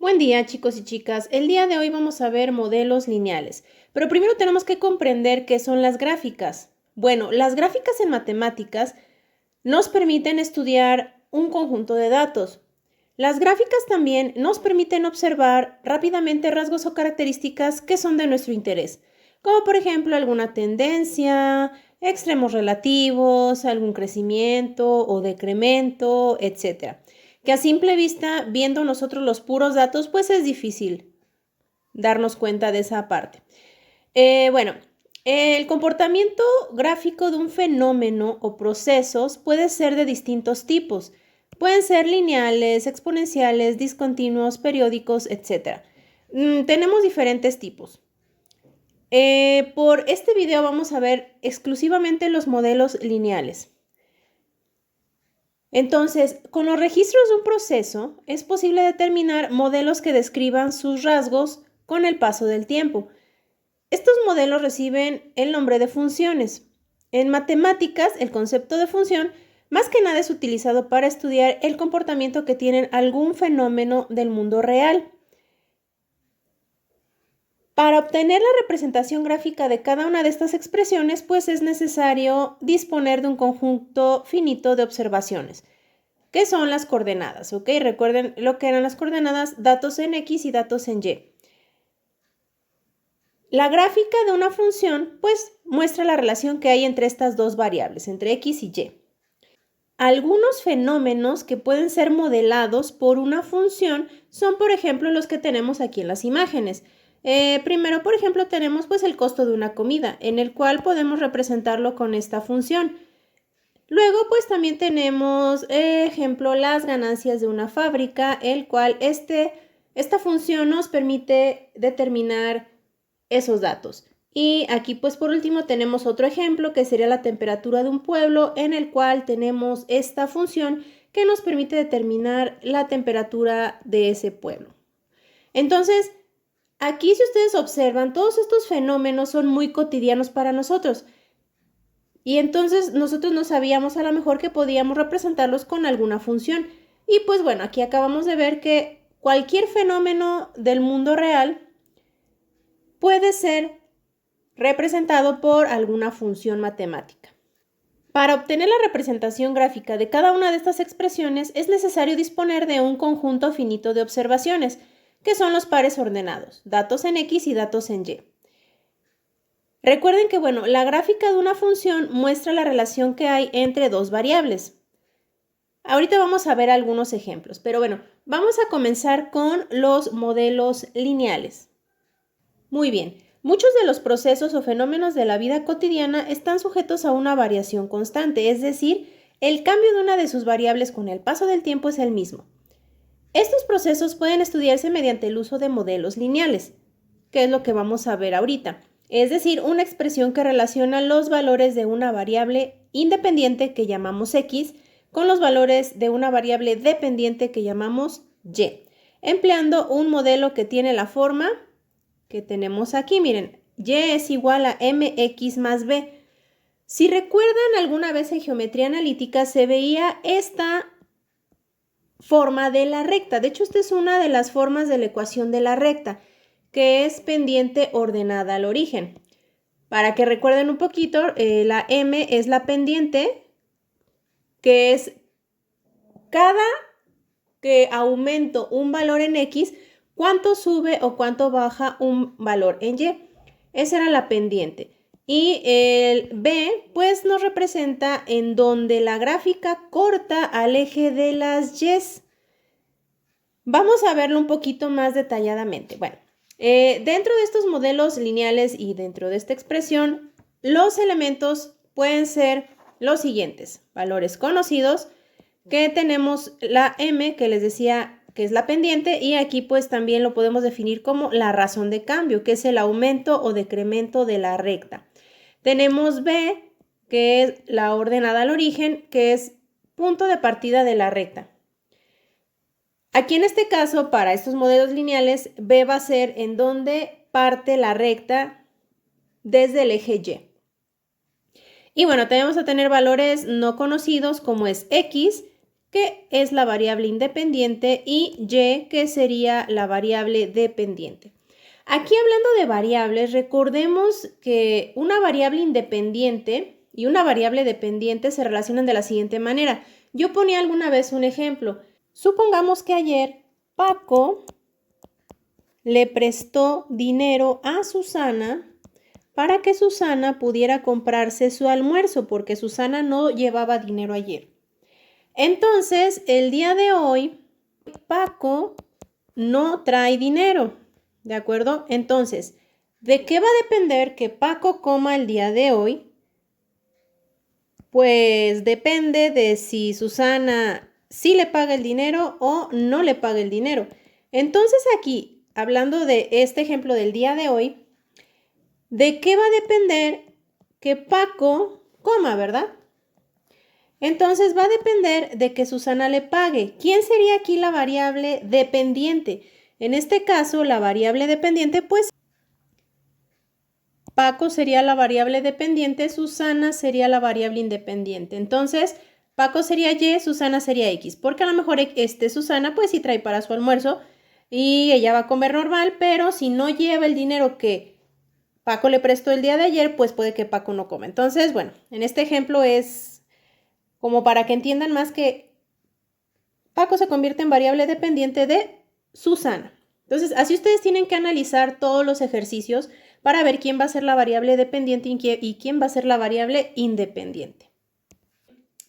Buen día, chicos y chicas. El día de hoy vamos a ver modelos lineales, pero primero tenemos que comprender qué son las gráficas. Bueno, las gráficas en matemáticas nos permiten estudiar un conjunto de datos. Las gráficas también nos permiten observar rápidamente rasgos o características que son de nuestro interés, como por ejemplo alguna tendencia, extremos relativos, algún crecimiento o decremento, etc. Que a simple vista, viendo nosotros los puros datos, pues es difícil darnos cuenta de esa parte. Bueno, el comportamiento gráfico de un fenómeno o procesos puede ser de distintos tipos. Pueden ser lineales, exponenciales, discontinuos, periódicos, etc. Tenemos diferentes tipos. Por este video vamos a ver exclusivamente los modelos lineales. Entonces, con los registros de un proceso es posible determinar modelos que describan sus rasgos con el paso del tiempo. Estos modelos reciben el nombre de funciones. En matemáticas, el concepto de función más que nada es utilizado para estudiar el comportamiento que tiene algún fenómeno del mundo real. Para obtener la representación gráfica de cada una de estas expresiones, pues es necesario disponer de un conjunto finito de observaciones, que son las coordenadas, ¿ok? Recuerden lo que eran las coordenadas, datos en X y datos en Y. La gráfica de una función, pues, muestra la relación que hay entre estas dos variables, entre X y Y. Algunos fenómenos que pueden ser modelados por una función son, por ejemplo, los que tenemos aquí en las imágenes. Primero, por ejemplo, tenemos pues el costo de una comida, en el cual podemos representarlo con esta función. Luego, pues también tenemos, ejemplo, las ganancias de una fábrica, el cual esta función nos permite determinar esos datos. Y aquí, pues por último, tenemos otro ejemplo que sería la temperatura de un pueblo, en el cual tenemos esta función que nos permite determinar la temperatura de ese pueblo. Entonces, aquí, si ustedes observan, todos estos fenómenos son muy cotidianos para nosotros. Y entonces nosotros no sabíamos a lo mejor que podíamos representarlos con alguna función. Y pues bueno, aquí acabamos de ver que cualquier fenómeno del mundo real puede ser representado por alguna función matemática. Para obtener la representación gráfica de cada una de estas expresiones es necesario disponer de un conjunto finito de observaciones, que son los pares ordenados, datos en X y datos en Y. Recuerden que, bueno, la gráfica de una función muestra la relación que hay entre dos variables. Ahorita vamos a ver algunos ejemplos, pero bueno, vamos a comenzar con los modelos lineales. Muy bien, muchos de los procesos o fenómenos de la vida cotidiana están sujetos a una variación constante, es decir, el cambio de una de sus variables con el paso del tiempo es el mismo. Estos procesos pueden estudiarse mediante el uso de modelos lineales, que es lo que vamos a ver ahorita. Es decir, una expresión que relaciona los valores de una variable independiente que llamamos X con los valores de una variable dependiente que llamamos Y, empleando un modelo que tiene la forma que tenemos aquí. Miren, Y es igual a mx más b. Si recuerdan, alguna vez en geometría analítica se veía esta forma de la recta. De hecho, esta es una de las formas de la ecuación de la recta, que es pendiente ordenada al origen. Para que recuerden un poquito, la m es la pendiente, que es cada que aumento un valor en X, cuánto sube o cuánto baja un valor en Y. Esa era la pendiente. Y el B, pues nos representa en donde la gráfica corta al eje de las Y's. Vamos a verlo un poquito más detalladamente. Bueno, dentro de estos modelos lineales y dentro de esta expresión, los elementos pueden ser los siguientes: valores conocidos, que tenemos la M, que les decía que es la pendiente, y aquí pues también lo podemos definir como la razón de cambio, que es el aumento o decremento de la recta. Tenemos B, que es la ordenada al origen, que es punto de partida de la recta. Aquí en este caso, para estos modelos lineales, B va a ser en donde parte la recta desde el eje Y. Y bueno, tenemos a tener valores no conocidos como es X, que es la variable independiente, y y, que sería la variable dependiente. Aquí hablando de variables, recordemos que una variable independiente y una variable dependiente se relacionan de la siguiente manera. Yo ponía alguna vez un ejemplo. Supongamos que ayer Paco le prestó dinero a Susana para que Susana pudiera comprarse su almuerzo, porque Susana no llevaba dinero ayer. Entonces, el día de hoy, Paco no trae dinero, ¿de acuerdo? Entonces, ¿de qué va a depender que Paco coma el día de hoy? Pues depende de si Susana sí le paga el dinero o no le paga el dinero. Entonces aquí, hablando de este ejemplo del día de hoy, ¿de qué va a depender que Paco coma, verdad? Entonces va a depender de que Susana le pague. ¿Quién sería aquí la variable dependiente? En este caso, la variable dependiente, pues, Paco sería la variable dependiente, Susana sería la variable independiente. Entonces, Paco sería Y, Susana sería X, porque a lo mejor Susana pues sí trae para su almuerzo y ella va a comer normal, pero si no lleva el dinero que Paco le prestó el día de ayer, pues puede que Paco no coma. Entonces, bueno, en este ejemplo es como para que entiendan más que Paco se convierte en variable dependiente de Susana. Entonces, así ustedes tienen que analizar todos los ejercicios para ver quién va a ser la variable dependiente y quién va a ser la variable independiente.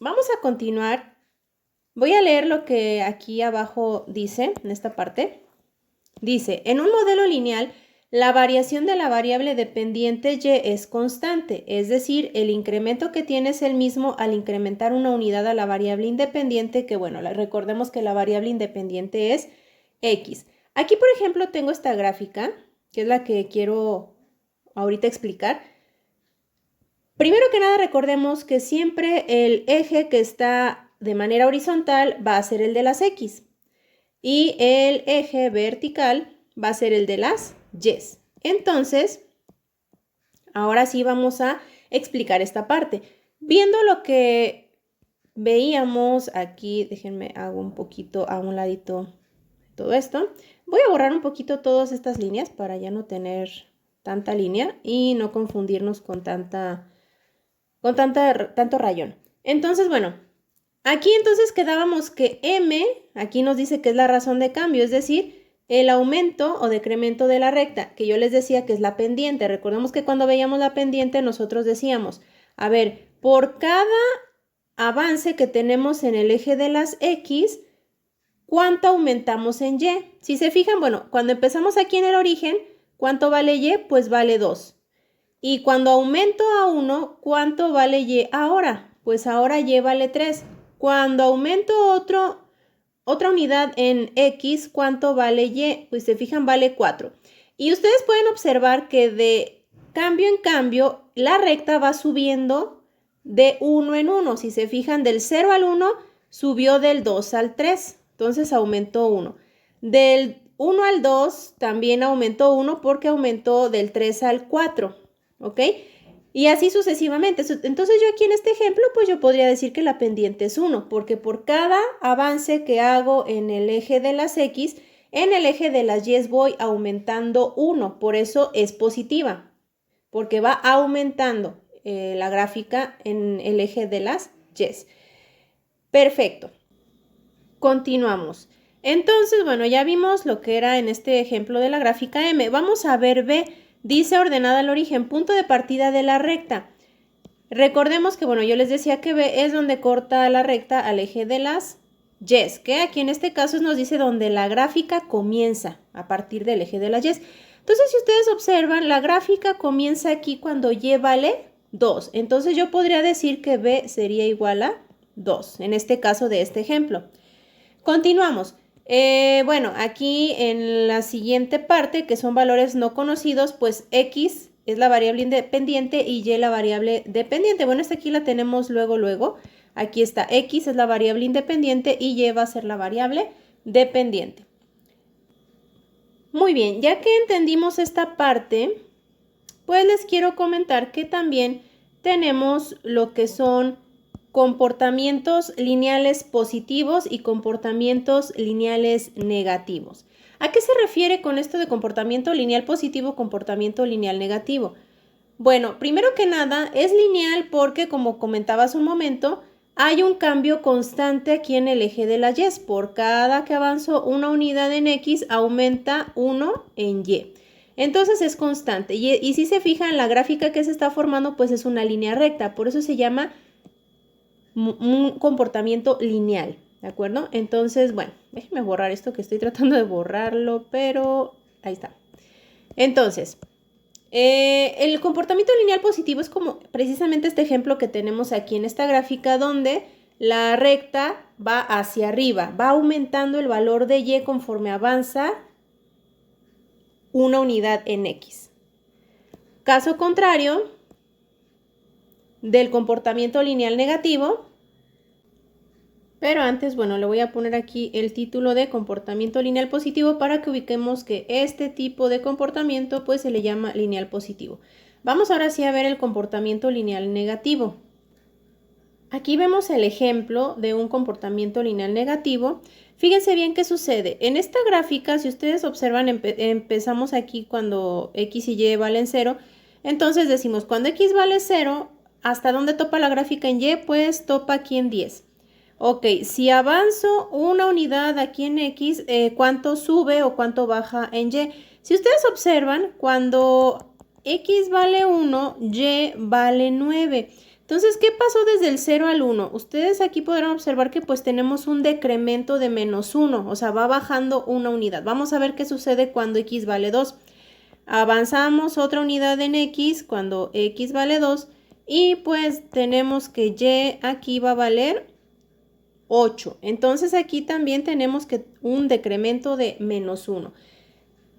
Vamos a continuar. Voy a leer lo que aquí abajo dice, en esta parte. Dice, en un modelo lineal, la variación de la variable dependiente y es constante, es decir, el incremento que tiene es el mismo al incrementar una unidad a la variable independiente, que bueno, recordemos que la variable independiente es X. Aquí, por ejemplo, tengo esta gráfica, que es la que quiero ahorita explicar. Primero que nada, recordemos que siempre el eje que está de manera horizontal va a ser el de las X y el eje vertical va a ser el de las Y. Entonces, ahora sí vamos a explicar esta parte. Viendo lo que veíamos aquí, déjenme hago un poquito a un ladito todo esto. Voy a borrar un poquito todas estas líneas para ya no tener tanta línea y no confundirnos con tanto rayón. Entonces, bueno, aquí entonces quedábamos que M, aquí nos dice que es la razón de cambio, es decir, el aumento o decremento de la recta, que yo les decía que es la pendiente. Recordemos que cuando veíamos la pendiente nosotros decíamos, a ver, por cada avance que tenemos en el eje de las X, ¿cuánto aumentamos en Y? Si se fijan, bueno, cuando empezamos aquí en el origen, ¿cuánto vale Y? Pues vale 2. Y cuando aumento a 1, ¿cuánto vale Y ahora? Pues ahora Y vale 3. Cuando aumento otra unidad en X, ¿cuánto vale Y? Pues se fijan, vale 4. Y ustedes pueden observar que de cambio en cambio, la recta va subiendo de 1 en 1. Si se fijan, del 0 al 1 subió del 2 al 3. Entonces aumentó 1. Del 1 al 2 también aumentó 1 porque aumentó del 3 al 4. ¿Ok? Y así sucesivamente. Entonces yo aquí en este ejemplo, pues yo podría decir que la pendiente es 1, porque por cada avance que hago en el eje de las X, en el eje de las Y voy aumentando 1. Por eso es positiva, porque va aumentando la gráfica en el eje de las Y. Perfecto. Continuamos. Entonces, bueno, ya vimos lo que era en este ejemplo de la gráfica M. Vamos a ver B. Dice ordenada al origen, punto de partida de la recta. Recordemos que, bueno, yo les decía que B es donde corta la recta al eje de las Y, que aquí en este caso nos dice donde la gráfica comienza, a partir del eje de las Y. Entonces, si ustedes observan, la gráfica comienza aquí cuando Y vale 2. Entonces, yo podría decir que B sería igual a 2, en este caso de este ejemplo. Continuamos. Bueno, aquí en la siguiente parte, que son valores no conocidos, pues X es la variable independiente y Y la variable dependiente. Bueno, esta aquí la tenemos luego. Aquí está X es la variable independiente y Y va a ser la variable dependiente. Muy bien, ya que entendimos esta parte, pues les quiero comentar que también tenemos lo que son comportamientos lineales positivos y comportamientos lineales negativos. ¿A qué se refiere con esto de comportamiento lineal positivo, comportamiento lineal negativo? Bueno, primero que nada, es lineal porque, como comentaba hace un momento, hay un cambio constante aquí en el eje de la Y. Por cada que avanzo una unidad en X, aumenta 1 en Y. Entonces es constante. Y si se fijan, la gráfica que se está formando, pues es una línea recta. Por eso se llama un comportamiento lineal, ¿de acuerdo? Entonces, bueno, déjenme borrar esto que estoy tratando de borrarlo, pero ahí está. Entonces, el comportamiento lineal positivo es como precisamente este ejemplo que tenemos aquí en esta gráfica, donde la recta va hacia arriba, va aumentando el valor de Y conforme avanza una unidad en X. Caso contrario del comportamiento lineal negativo, pero antes, bueno, le voy a poner aquí el título de comportamiento lineal positivo para que ubiquemos que este tipo de comportamiento pues se le llama lineal positivo. Vamos ahora sí a ver el comportamiento lineal negativo. Aquí vemos el ejemplo de un comportamiento lineal negativo. Fíjense bien qué sucede. En esta gráfica, si ustedes observan, empezamos aquí cuando X y Y valen 0. Entonces decimos, cuando X vale 0, ¿hasta dónde topa la gráfica en Y? Pues topa aquí en 10. Ok, si avanzo una unidad aquí en X, ¿cuánto sube o cuánto baja en Y? Si ustedes observan, cuando X vale 1, Y vale 9. Entonces, ¿qué pasó desde el 0 al 1? Ustedes aquí podrán observar que pues tenemos un decremento de menos 1, o sea, va bajando una unidad. Vamos a ver qué sucede cuando X vale 2. Avanzamos otra unidad en X cuando X vale 2 y pues tenemos que Y aquí va a valer 8. Entonces aquí también tenemos que un decremento de menos 1.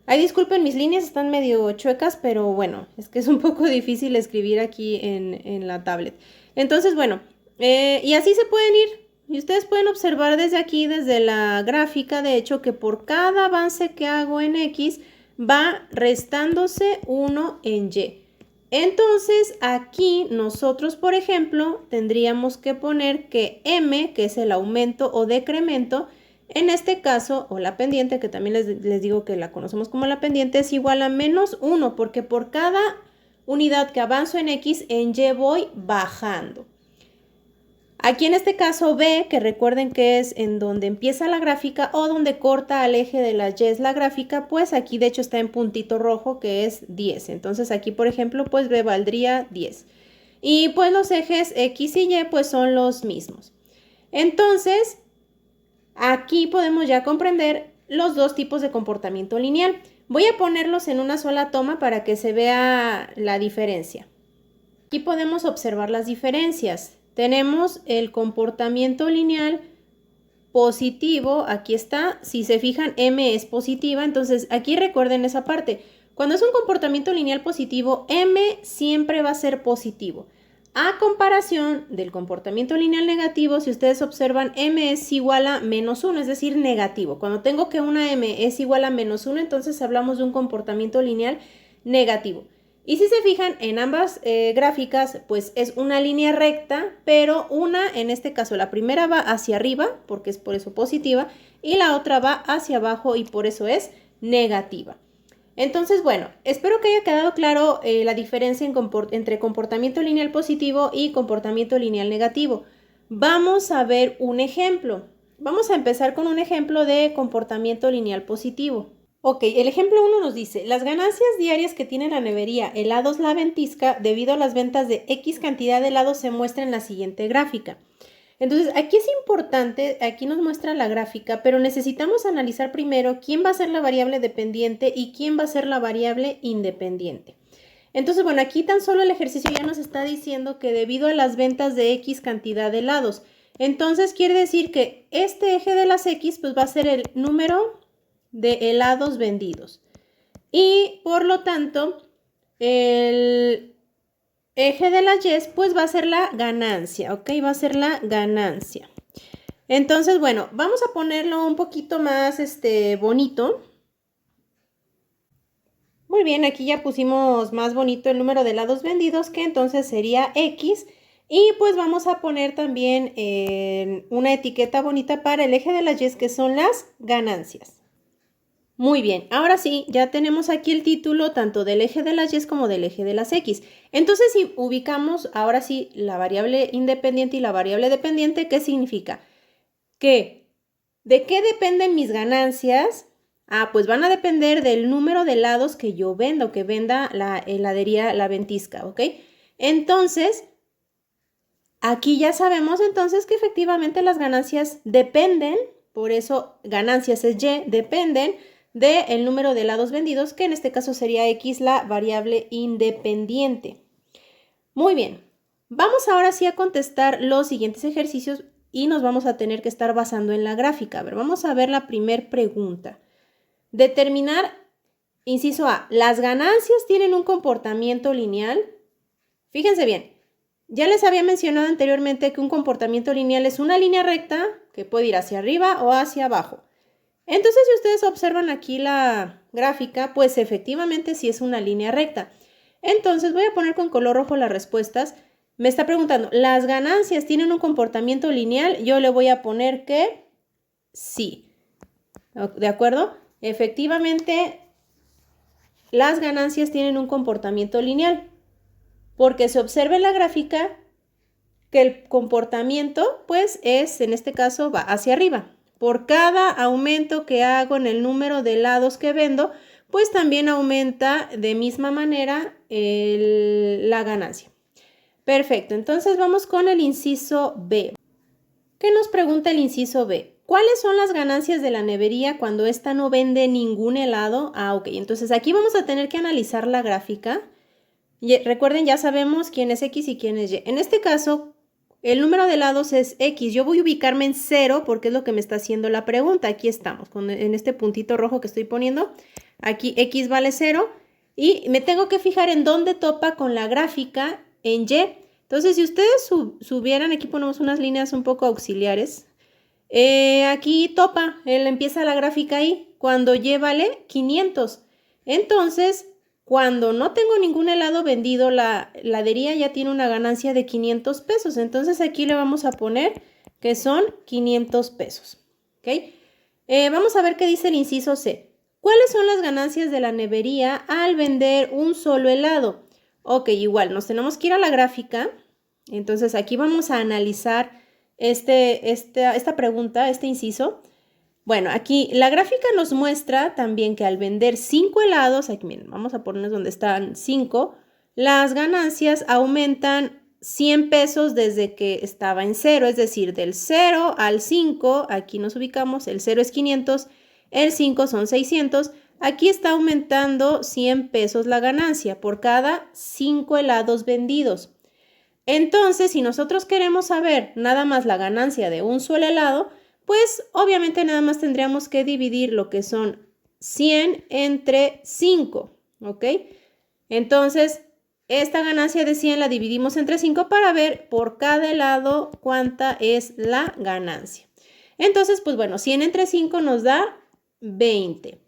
Ay, disculpen, mis líneas están medio chuecas, pero bueno, es que es un poco difícil escribir aquí en la tablet. Entonces, bueno, y así se pueden ir. Y ustedes pueden observar desde aquí, desde la gráfica, de hecho, que por cada avance que hago en X, va restándose 1 en Y. Entonces, aquí nosotros, por ejemplo, tendríamos que poner que M, que es el aumento o decremento, en este caso, o la pendiente, que también les digo que la conocemos como la pendiente, es igual a menos 1, porque por cada unidad que avanzo en X, en Y voy bajando. Aquí en este caso B, que recuerden que es en donde empieza la gráfica o donde corta al eje de las Y la gráfica, pues aquí de hecho está en puntito rojo que es 10. Entonces aquí, por ejemplo, pues B valdría 10. Y pues los ejes X y Y pues son los mismos. Entonces, aquí podemos ya comprender los dos tipos de comportamiento lineal. Voy a ponerlos en una sola toma para que se vea la diferencia. Aquí podemos observar las diferencias. Tenemos el comportamiento lineal positivo, aquí está, si se fijan M es positiva, entonces aquí recuerden esa parte. Cuando es un comportamiento lineal positivo, M siempre va a ser positivo. A comparación del comportamiento lineal negativo, si ustedes observan, M es igual a menos 1, es decir, negativo. Cuando tengo que una M es igual a menos 1, entonces hablamos de un comportamiento lineal negativo. Y si se fijan en ambas gráficas, pues es una línea recta, pero una, en este caso, la primera va hacia arriba, porque es por eso positiva, y la otra va hacia abajo y por eso es negativa. Entonces, bueno, espero que haya quedado claro la diferencia entre comportamiento lineal positivo y comportamiento lineal negativo. Vamos a ver un ejemplo. Vamos a empezar con un ejemplo de comportamiento lineal positivo. Ok, el ejemplo 1 nos dice, las ganancias diarias que tiene la nevería Helados La Ventisca debido a las ventas de X cantidad de helados se muestra en la siguiente gráfica. Entonces, aquí es importante, aquí nos muestra la gráfica, pero necesitamos analizar primero quién va a ser la variable dependiente y quién va a ser la variable independiente. Entonces, bueno, aquí tan solo el ejercicio ya nos está diciendo que debido a las ventas de X cantidad de helados, entonces quiere decir que este eje de las X pues va a ser el número de helados vendidos. Y por lo tanto, el eje de las Y pues va a ser la ganancia, ¿ok? Va a ser la ganancia. Entonces, bueno, vamos a ponerlo un poquito más bonito. Muy bien, aquí ya pusimos más bonito el número de helados vendidos, que entonces sería X. Y pues vamos a poner también una etiqueta bonita para el eje de las Y, que son las ganancias. Muy bien, ahora sí, ya tenemos aquí el título tanto del eje de las Y como del eje de las X. Entonces, si ubicamos ahora sí la variable independiente y la variable dependiente, ¿qué significa? Que, ¿de qué dependen mis ganancias? Pues van a depender del número de helados que yo venda o que venda la heladería La Ventisca, ¿ok? Entonces, aquí ya sabemos entonces que efectivamente las ganancias dependen, por eso ganancias es Y, dependen del número de helados vendidos, que en este caso sería X, la variable independiente. Muy bien, vamos ahora sí a contestar los siguientes ejercicios y nos vamos a tener que estar basando en la gráfica. A ver, vamos a ver la primera pregunta. Determinar, inciso A, ¿las ganancias tienen un comportamiento lineal? Fíjense bien, ya les había mencionado anteriormente que un comportamiento lineal es una línea recta que puede ir hacia arriba o hacia abajo. Entonces, si ustedes observan aquí la gráfica, pues efectivamente sí es una línea recta. Entonces, voy a poner con color rojo las respuestas. Me está preguntando, ¿las ganancias tienen un comportamiento lineal? Yo le voy a poner que sí. ¿De acuerdo? Efectivamente, las ganancias tienen un comportamiento lineal, porque se observa en la gráfica que el comportamiento, pues, es, en este caso, va hacia arriba. Por cada aumento que hago en el número de helados que vendo, pues también aumenta de misma manera la ganancia. Perfecto, entonces vamos con el inciso B. ¿Qué nos pregunta el inciso B? ¿Cuáles son las ganancias de la nevería cuando ésta no vende ningún helado? Ok, entonces aquí vamos a tener que analizar la gráfica. Y recuerden, ya sabemos quién es X y quién es Y. En este caso, el número de helados es X. Yo voy a ubicarme en 0 porque es lo que me está haciendo la pregunta. Aquí estamos, en este puntito rojo que estoy poniendo. Aquí X vale 0. Y me tengo que fijar en dónde topa con la gráfica en Y. Entonces, si ustedes subieran, aquí ponemos unas líneas un poco auxiliares. Aquí topa, él empieza la gráfica ahí, cuando Y vale 500. Entonces, cuando no tengo ningún helado vendido, la heladería ya tiene una ganancia de 500 pesos. Entonces, aquí le vamos a poner que son 500 pesos. ¿Ok? Vamos a ver qué dice el inciso C. ¿Cuáles son las ganancias de la nevería al vender un solo helado? Ok, igual, nos tenemos que ir a la gráfica. Entonces, aquí vamos a analizar esta pregunta, este inciso. Bueno, aquí la gráfica nos muestra también que al vender 5 helados, aquí miren, vamos a ponernos donde están 5, las ganancias aumentan 100 pesos desde que estaba en 0, es decir, del 0 al 5, aquí nos ubicamos, el 0 es 500, el 5 son 600, aquí está aumentando 100 pesos la ganancia por cada 5 helados vendidos. Entonces, si nosotros queremos saber nada más la ganancia de un solo helado, pues obviamente nada más tendríamos que dividir lo que son 100 entre 5, ¿ok? Entonces, esta ganancia de 100 la dividimos entre 5 para ver por cada helado cuánta es la ganancia. Entonces, pues bueno, 100 entre 5 nos da 20.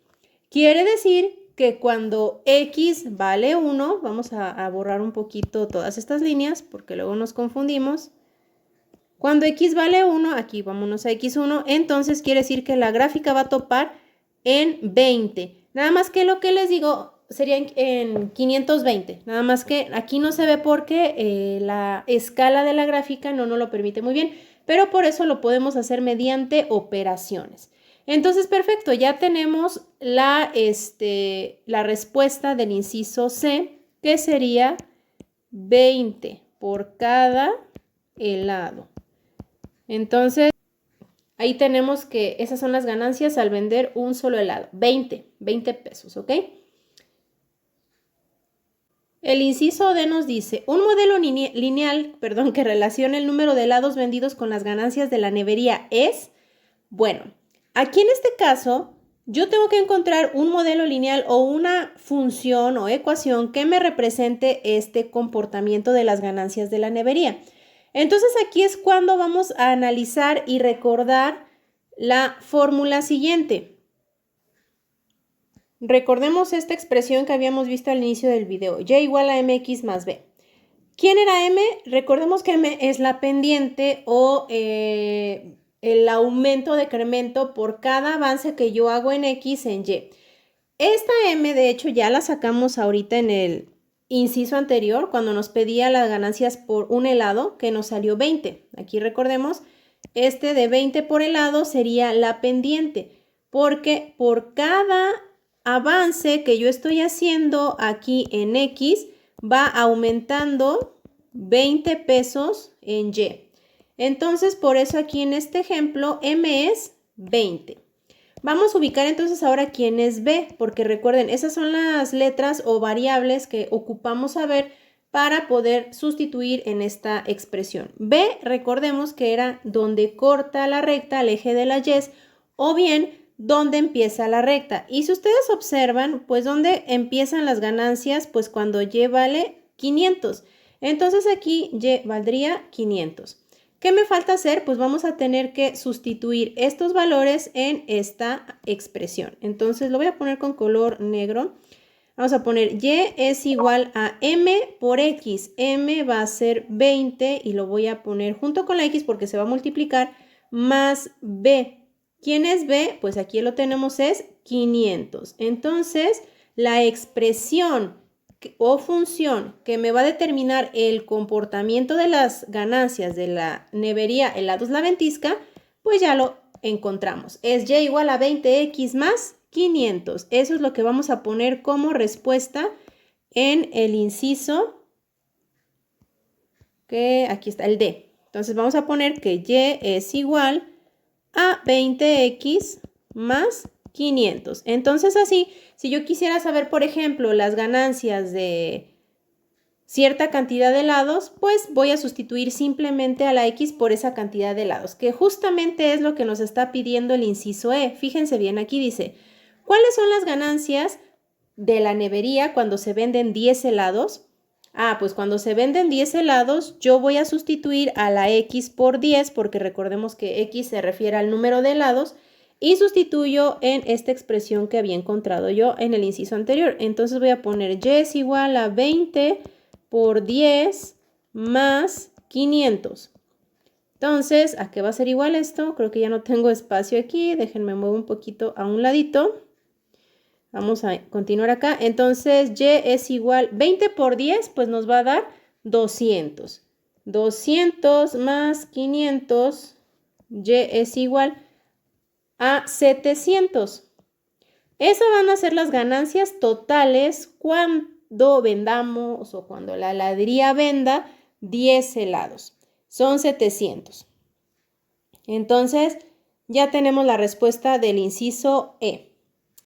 Quiere decir que cuando X vale 1, vamos a borrar un poquito todas estas líneas porque luego nos confundimos. Cuando X vale 1, aquí vámonos a X1, entonces quiere decir que la gráfica va a topar en 20. Nada más que lo que les digo sería en 520. Nada más que aquí no se ve porque la escala de la gráfica no nos lo permite muy bien, pero por eso lo podemos hacer mediante operaciones. Entonces, perfecto, ya tenemos la respuesta del inciso C, que sería 20 por cada helado. Entonces, ahí tenemos que esas son las ganancias al vender un solo helado, 20 pesos, ¿ok? El inciso D nos dice, un modelo lineal, que relacione el número de helados vendidos con las ganancias de la nevería es, bueno, aquí en este caso, yo tengo que encontrar un modelo lineal o una función o ecuación que me represente este comportamiento de las ganancias de la nevería. Entonces aquí es cuando vamos a analizar y recordar la fórmula siguiente. Recordemos esta expresión que habíamos visto al inicio del video, y igual a mx más b. ¿Quién era M? Recordemos que M es la pendiente o el aumento o decremento por cada avance que yo hago en X en Y. Esta M, de hecho, ya la sacamos ahorita en el inciso anterior, cuando nos pedía las ganancias por un helado, que nos salió 20. Aquí recordemos, este de 20 por helado sería la pendiente, porque por cada avance que yo estoy haciendo aquí en X, va aumentando 20 pesos en Y. Entonces, por eso aquí en este ejemplo, M es 20. Vamos a ubicar entonces ahora quién es B, porque recuerden, esas son las letras o variables que ocupamos saber para poder sustituir en esta expresión. B, recordemos que era donde corta la recta al eje de la Y, o bien donde empieza la recta. Y si ustedes observan, pues donde empiezan las ganancias, pues cuando Y vale 500. Entonces aquí Y valdría 500. ¿Qué me falta hacer? Pues vamos a tener que sustituir estos valores en esta expresión. Entonces lo voy a poner con color negro. Vamos a poner Y es igual a M por X. M va a ser 20 y lo voy a poner junto con la X porque se va a multiplicar más B. ¿Quién es B? Pues aquí lo tenemos, es 500. Entonces la expresión o función que me va a determinar el comportamiento de las ganancias de la nevería helados La Ventisca, pues ya lo encontramos. Es Y igual a 20X más 500. Eso es lo que vamos a poner como respuesta en el inciso, que aquí está el D. Entonces vamos a poner que Y es igual a 20X más 500. Entonces así, si yo quisiera saber, por ejemplo, las ganancias de cierta cantidad de helados, pues voy a sustituir simplemente a la X por esa cantidad de helados, que justamente es lo que nos está pidiendo el inciso E. Fíjense bien, aquí dice, ¿cuáles son las ganancias de la nevería cuando se venden 10 helados? Pues cuando se venden 10 helados, yo voy a sustituir a la X por 10, porque recordemos que X se refiere al número de helados, y sustituyo en esta expresión que había encontrado yo en el inciso anterior. Entonces voy a poner Y es igual a 20 por 10 más 500. Entonces, ¿a qué va a ser igual esto? Creo que ya no tengo espacio aquí. Déjenme mover un poquito a un ladito. Vamos a continuar acá. Entonces, Y es igual, 20 por 10, pues nos va a dar 200. 200 más 500, Y es igual a 700. Esas van a ser las ganancias totales cuando vendamos o cuando la heladería venda 10 helados. Son 700. Entonces, ya tenemos la respuesta del inciso E.